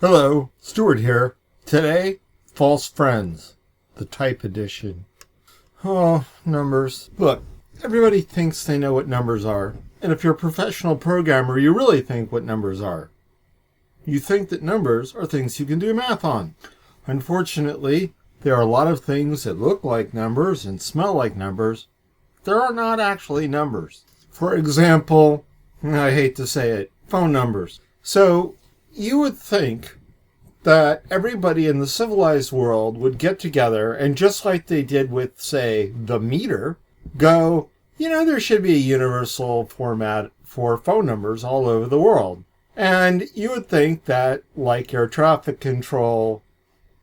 Hello, Stuart here. Today, false friends, the type edition. Oh, numbers. Look, everybody thinks they know what numbers are. And if you're a professional programmer, you really think what numbers are. You think that numbers are things you can do math on. Unfortunately, there are a lot of things that look like numbers and smell like numbers. There are not actually numbers. For example, I hate to say it, phone numbers. So, you would think that everybody in the civilized world would get together and just like they did with, say, the meter, go, there should be a universal format for phone numbers all over the world. And you would think that, like air traffic control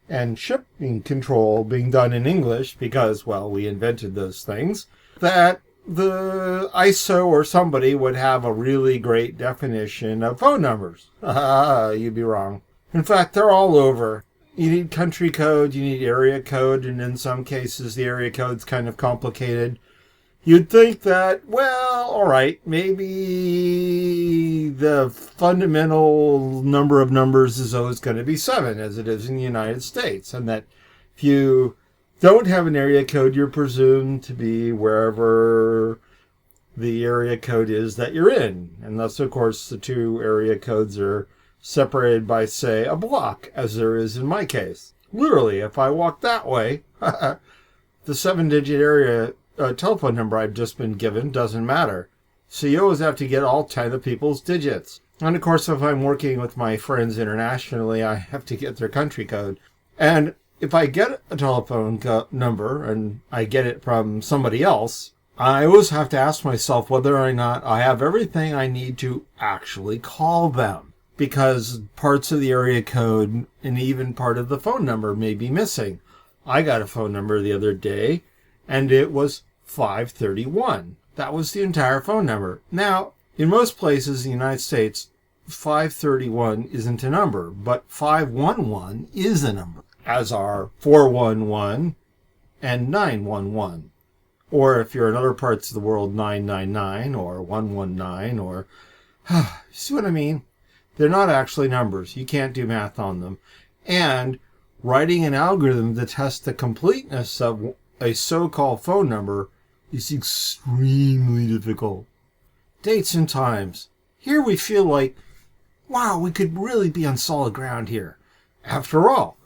and shipping control being done in English, because, well, we invented those things, that the ISO or somebody would have a really great definition of phone numbers. You'd be wrong. In fact, they're all over. You need country code, you need area code, and in some cases the area code's kind of complicated. You'd think that, well, all right, maybe the fundamental number of numbers is always going to be 7, as it is in the United States, and that if you don't have an area code, you're presumed to be wherever the area code is that you're in. Unless, of course, the two area codes are separated by, say, a block, as there is in my case. Literally, if I walk that way, the 7-digit area telephone number I've just been given doesn't matter. So you always have to get all 10 of people's digits. And, of course, if I'm working with my friends internationally, I have to get their country code. And if I get a telephone number and I get it from somebody else, I always have to ask myself whether or not I have everything I need to actually call them. Because parts of the area code and even part of the phone number may be missing. I got a phone number the other day and it was 531. That was the entire phone number. Now, in most places in the United States, 531 isn't a number, but 511 is a number, as are 411 and 911. Or if you're in other parts of the world, 999 or 119 or... see what I mean? They're not actually numbers. You can't do math on them. And writing an algorithm to test the completeness of a so-called phone number is extremely difficult. Dates and times. Here we feel like, wow, we could really be on solid ground here. After all,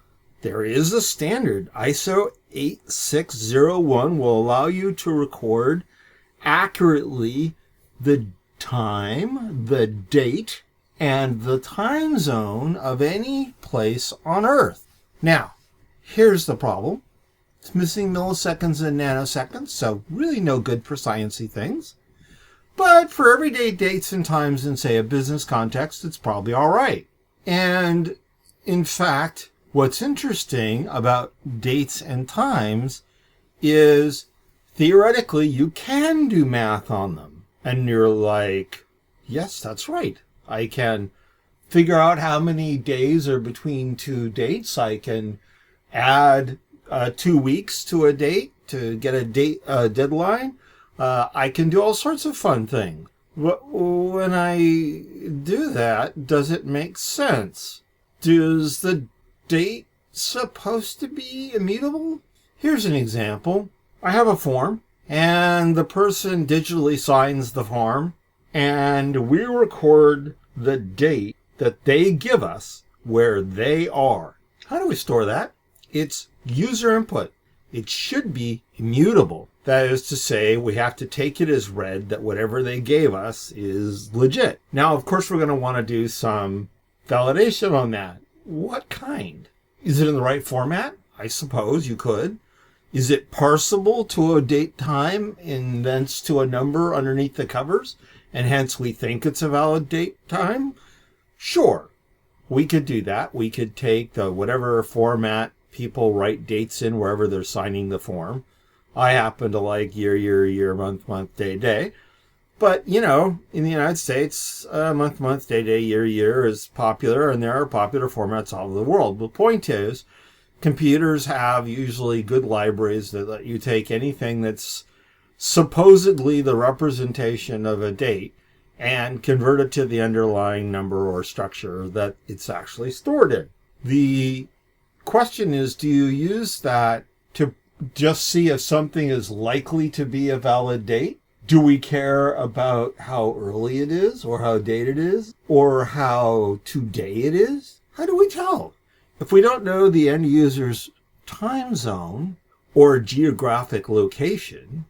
there is a standard. ISO 8601 will allow you to record accurately the time, the date, and the time zone of any place on Earth. Now, here's the problem. It's missing milliseconds and nanoseconds, so really no good for sciencey things. But for everyday dates and times in, say, a business context, it's probably all right. And, in fact, what's interesting about dates and times is, theoretically, you can do math on them. And you're like, yes, that's right. I can figure out how many days are between two dates. I can add 2 weeks to a date to get a deadline. I can do all sorts of fun things. When I do that, does it make sense? Does the date supposed to be immutable? Here's an example. I have a form, and the person digitally signs the form, and we record the date that they give us where they are. How do we store that? It's user input. It should be immutable. That is to say, we have to take it as read that whatever they gave us is legit. Now, of course, we're going to want to do some validation on that. What kind? Is it in the right format? I suppose you could. Is it parsable to a date time and thence to a number underneath the covers? And hence we think it's a valid date time? Sure, we could do that. We could take the whatever format people write dates in wherever they're signing the form. I happen to like year, month, day. But, in the United States, month, day, year is popular, and there are popular formats all over the world. The point is, computers have usually good libraries that let you take anything that's supposedly the representation of a date and convert it to the underlying number or structure that it's actually stored in. The question is, do you use that to just see if something is likely to be a valid date? Do we care about how early it is, or how date it is, or how today it is? How do we tell? If we don't know the end user's time zone or geographic location,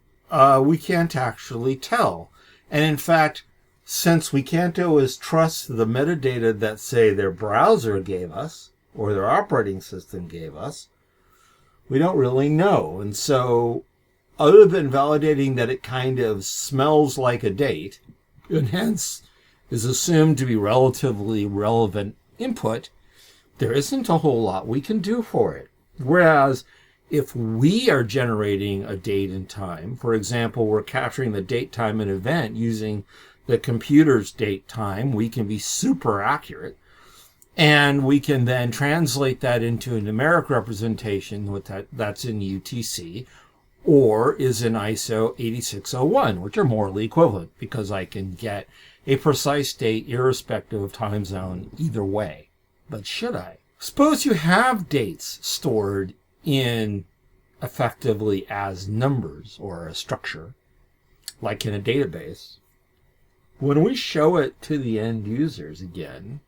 we can't actually tell. And in fact, since we can't always trust the metadata that, say, their browser gave us or their operating system gave us, we don't really know. And so, other than validating that it kind of smells like a date, and hence is assumed to be relatively relevant input, there isn't a whole lot we can do for it. Whereas, if we are generating a date and time, for example, we're capturing the date, time, and event using the computer's date time, we can be super accurate. And we can then translate that into a numeric representation with that's in UTC or is in ISO 8601, which are morally equivalent because I can get a precise date irrespective of time zone either way. But should I? Suppose you have dates stored in effectively as numbers or a structure, like in a database. When we show it to the end users again,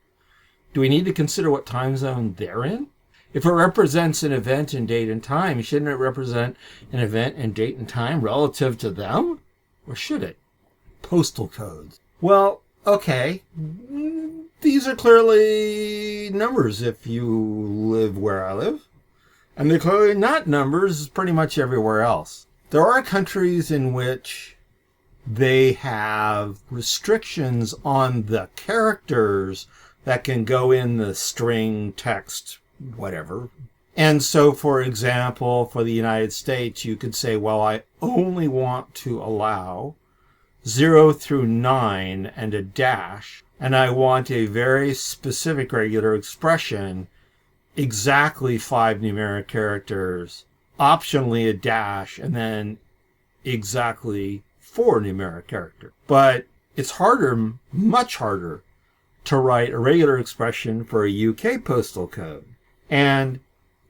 do we need to consider what time zone they're in? If it represents an event in date and time, shouldn't it represent an event in date and time relative to them? Or should it? Postal codes. Well, okay. These are clearly numbers if you live where I live. And they're clearly not numbers pretty much everywhere else. There are countries in which they have restrictions on the characters that can go in the string, text, whatever. And so, for example, for the United States, you could say, well, I only want to allow 0 through 9 and a dash, and I want a very specific regular expression, exactly 5 numeric characters, optionally a dash, and then exactly 4 numeric characters. But it's harder, much harder, to write a regular expression for a UK postal code. And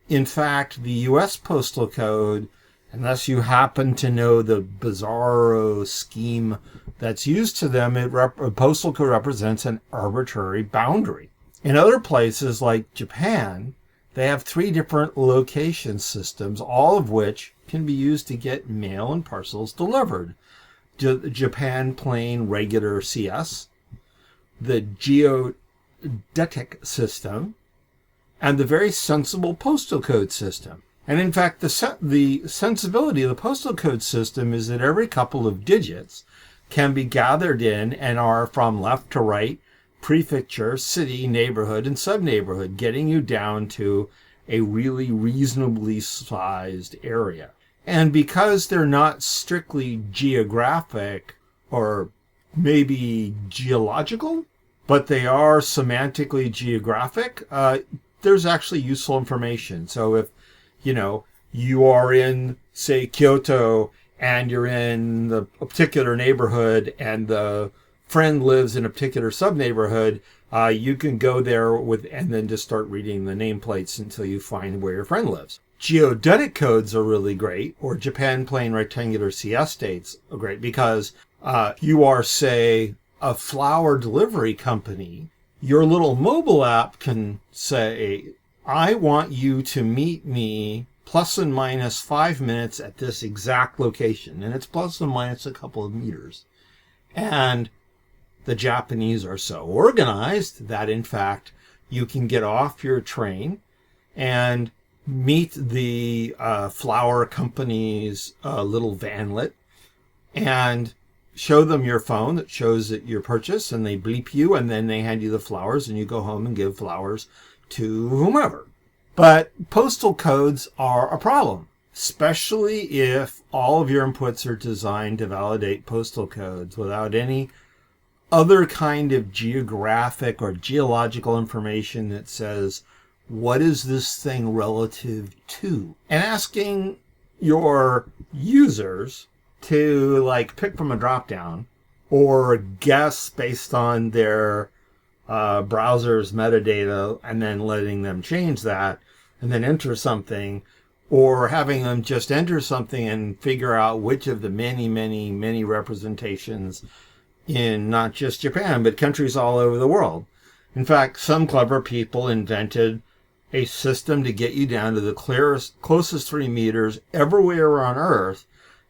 in fact, the US postal code, unless you happen to know the bizarro scheme that's used to them, a postal code represents an arbitrary boundary. In other places like Japan, they have 3 different location systems, all of which can be used to get mail and parcels delivered. Japan Plain Regular CS, the geodetic system, and the very sensible postal code system. And in fact, the sensibility of the postal code system is that every couple of digits can be gathered in and are from left to right, prefecture, city, neighborhood, and sub-neighborhood, getting you down to a really reasonably sized area. And because they're not strictly geographic or maybe geological, but they are semantically geographic, there's actually useful information. So if, you are in, say, Kyoto, and you're in a particular neighborhood, and the friend lives in a particular sub-neighborhood, you can go there and then just start reading the nameplates until you find where your friend lives. Geodetic codes are really great, or Japan Plain Rectangular CS dates are great, because you are, say, a flower delivery company. Your little mobile app can say, I want you to meet me plus and minus 5 minutes at this exact location. And it's plus and minus a couple of meters. And the Japanese are so organized that, in fact, you can get off your train and meet the flower company's little vanlet and show them your phone that shows that your purchase, and they bleep you, and then they hand you the flowers, and you go home and give flowers to whomever. But postal codes are a problem, especially if all of your inputs are designed to validate postal codes without any other kind of geographic or geological information that says, what is this thing relative to? And asking your users to pick from a drop down or guess based on their browser's metadata and then letting them change that and then enter something, or having them just enter something and figure out which of the many, many, many representations in not just Japan, but countries all over the world. In fact, some clever people invented a system to get you down to the closest 3 meters everywhere on Earth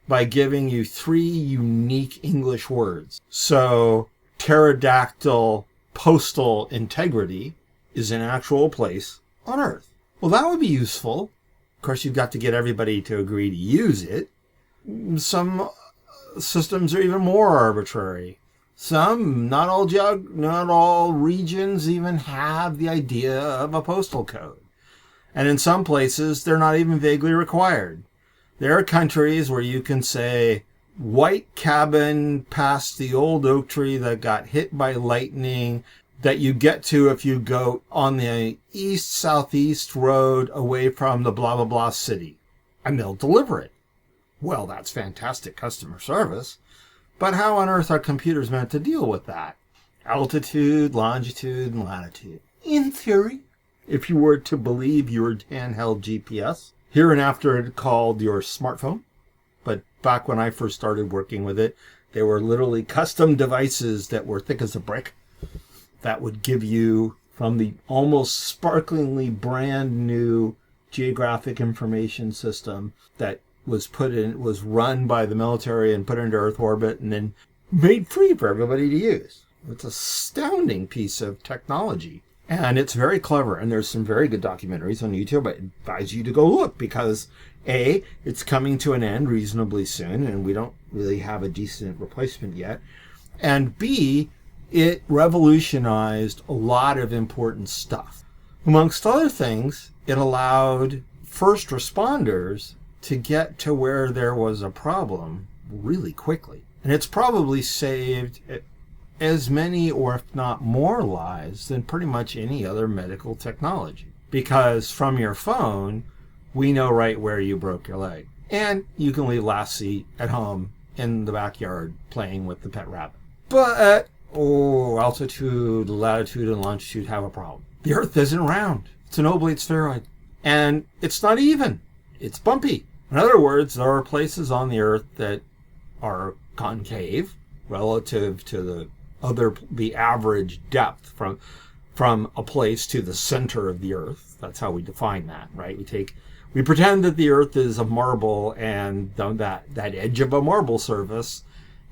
by giving you 3 unique English words. So, pterodactyl postal integrity is an actual place on Earth. Well, that would be useful. Of course, you've got to get everybody to agree to use it. Some systems are even more arbitrary. Some, not all regions even have the idea of a postal code. And in some places, they're not even vaguely required. There are countries where you can say, white cabin past the old oak tree that got hit by lightning, that you get to if you go on the east-southeast road away from the blah, blah, blah city. And they'll deliver it. Well, that's fantastic customer service. But how on earth are computers meant to deal with that? Altitude, longitude, and latitude. In theory, if you were to believe your handheld GPS, hereinafter called your smartphone. But back when I first started working with it, they were literally custom devices that were thick as a brick that would give you, from the almost sparklingly brand new geographic information system that was run by the military and put into Earth orbit and then made free for everybody to use. It's an astounding piece of technology. And it's very clever. And there's some very good documentaries on YouTube. I advise you to go look because A, it's coming to an end reasonably soon and we don't really have a decent replacement yet. And B, it revolutionized a lot of important stuff. Amongst other things, it allowed first responders to get to where there was a problem really quickly. And it's probably saved as many or if not more lives than pretty much any other medical technology. Because from your phone, we know right where you broke your leg. And you can leave last seat at home in the backyard playing with the pet rabbit. But, altitude, latitude, and longitude have a problem. The Earth isn't round. It's an oblate spheroid. And it's not even. It's bumpy. In other words, there are places on the Earth that are concave relative to the average depth from a place to the center of the Earth. That's how we define that, right? We pretend that the Earth is a marble, and that edge of a marble surface,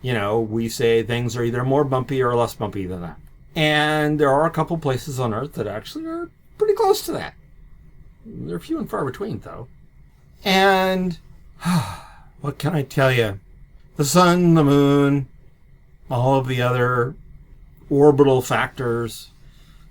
we say things are either more bumpy or less bumpy than that. And there are a couple places on Earth that actually are pretty close to that. They're few and far between, though. And what can I tell you? The sun, the moon, all of the other orbital factors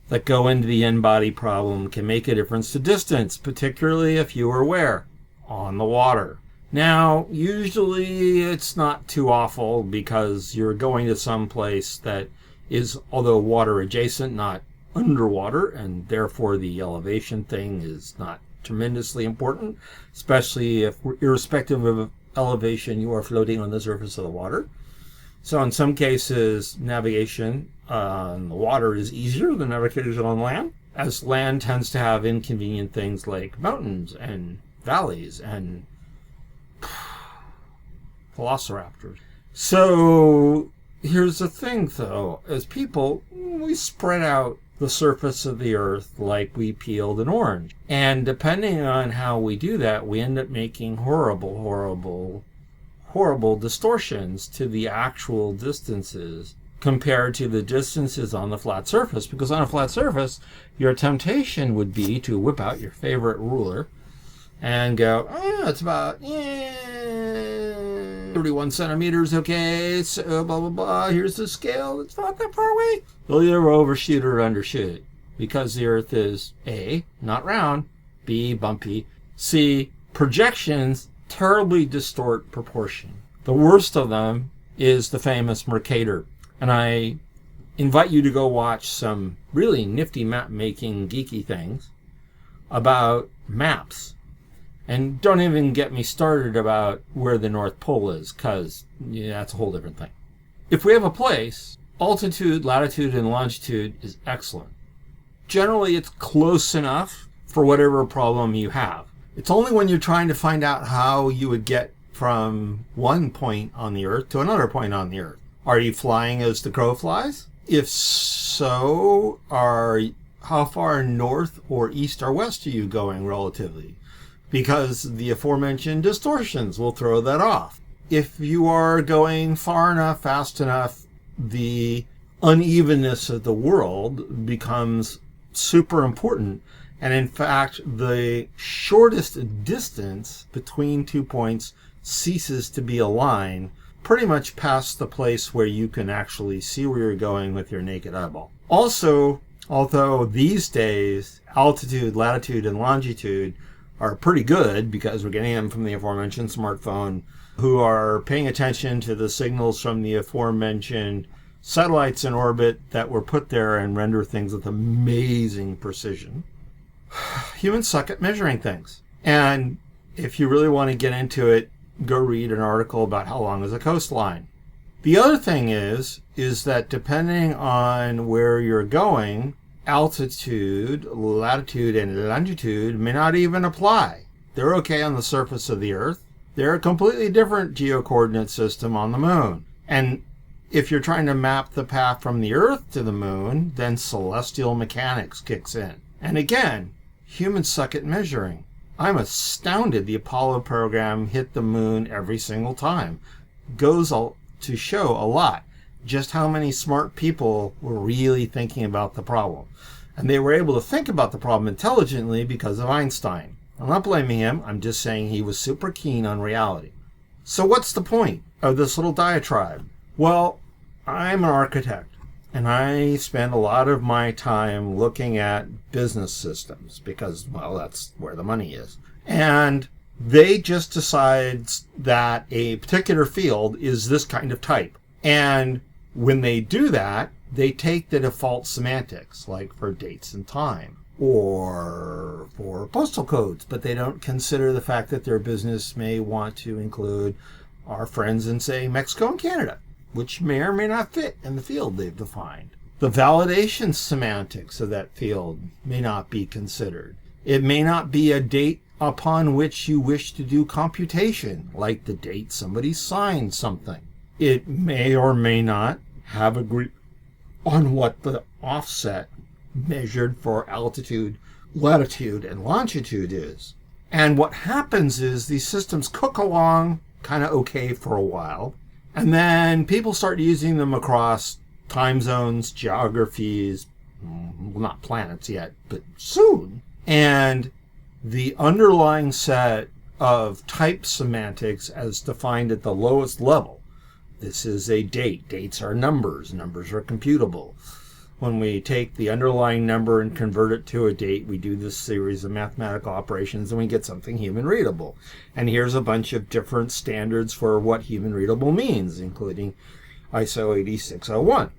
that go into the in-body problem can make a difference to distance, particularly if you are where? On the water. Now, usually it's not too awful because you're going to some place that is, although water adjacent, not underwater, and therefore the elevation thing is not tremendously important, especially if, irrespective of elevation, you are floating on the surface of the water. So in some cases, navigation on the water is easier than navigation on land, as land tends to have inconvenient things like mountains and valleys and velociraptors. So here's the thing, though. As people, we spread out the surface of the Earth like we peeled an orange. And depending on how we do that, we end up making horrible distortions to the actual distances compared to the distances on the flat surface. Because on a flat surface, your temptation would be to whip out your favorite ruler and go, it's about 31 centimeters, okay, so blah, blah, blah, here's the scale, it's not that far away. You'll either overshoot or undershoot it, because the Earth is A, not round, B, bumpy, C, projections terribly distort proportion. The worst of them is the famous Mercator, and I invite you to go watch some really nifty map-making geeky things about maps. And don't even get me started about where the North Pole is, because that's a whole different thing. if we have a place, altitude, latitude, and longitude is excellent. Generally, it's close enough for whatever problem you have. It's only when you're trying to find out how you would get from one point on the Earth to another point on the Earth. Are you flying as the crow flies? If so, how far north or east or west are you going relatively? Because the aforementioned distortions will throw that off. If you are going far enough, fast enough, the unevenness of the world becomes super important. And in fact, the shortest distance between 2 points ceases to be a line pretty much past the place where you can actually see where you're going with your naked eyeball. Also, although these days altitude, latitude, and longitude are pretty good because we're getting them from the aforementioned smartphone, who are paying attention to the signals from the aforementioned satellites in orbit that were put there and render things with amazing precision. Humans suck at measuring things. And if you really want to get into it, go read an article about how long is a coastline. The other thing is that depending on where you're going, altitude, latitude, and longitude may not even apply. They're okay on the surface of the Earth. They're a completely different geocoordinate system on the moon. And if you're trying to map the path from the Earth to the moon, then celestial mechanics kicks in. And again, humans suck at measuring. I'm astounded the Apollo program hit the moon every single time. Goes to show a lot just how many smart people were really thinking about the problem. And they were able to think about the problem intelligently because of Einstein. I'm not blaming him. I'm just saying he was super keen on reality. So what's the point of this little diatribe? Well, I'm an architect, and I spend a lot of my time looking at business systems because, well, that's where the money is. And they just decide that a particular field is this kind of type. And when they do that, they take the default semantics, like for dates and time, or for postal codes, but they don't consider the fact that their business may want to include our friends in, say, Mexico and Canada, which may or may not fit in the field they've defined. The validation semantics of that field may not be considered. It may not be a date upon which you wish to do computation, like the date somebody signed something. It may or may not have agreed on what the offset measured for altitude, latitude, and longitude is. And what happens is these systems cook along kind of okay for a while, and then people start using them across time zones, geographies, well, not planets yet, but soon. And the underlying set of type semantics as defined at the lowest level. This is a date. Dates are numbers. Numbers are computable. When we take the underlying number and convert it to a date, we do this series of mathematical operations and we get something human readable. And here's a bunch of different standards for what human readable means, including ISO 8601.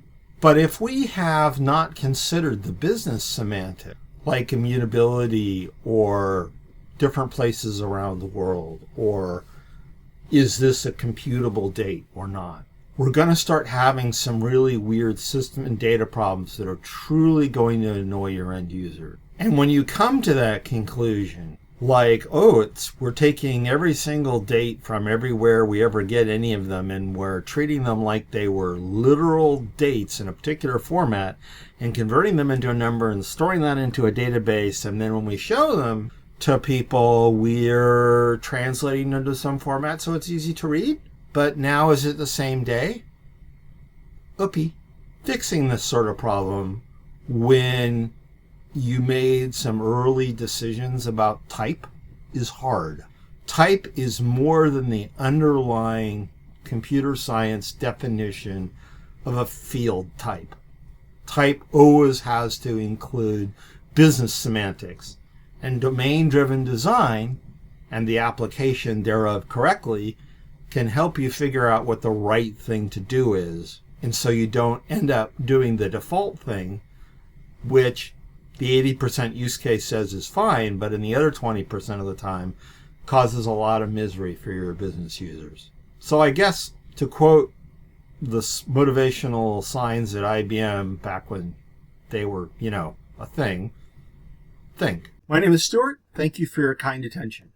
But if we have not considered the business semantic, like immutability or different places around the world, or is this a computable date or not, we're going to start having some really weird system and data problems that are truly going to annoy your end user. And when you come to that conclusion, like, oh, we're taking every single date from everywhere we ever get any of them, and we're treating them like they were literal dates in a particular format, and converting them into a number and storing that into a database, and then when we show them to people, we're translating into some format so it's easy to read. But now is it the same day? Oopie. Fixing this sort of problem when you made some early decisions about type is hard. Type is more than the underlying computer science definition of a field type. Type always has to include business semantics, and domain-driven design and the application thereof correctly can help you figure out what the right thing to do is. And so you don't end up doing the default thing, which the 80% use case says is fine, but in the other 20% of the time causes a lot of misery for your business users. So I guess, to quote the motivational signs at IBM back when they were, a thing, think. My name is Stuart. Thank you for your kind attention.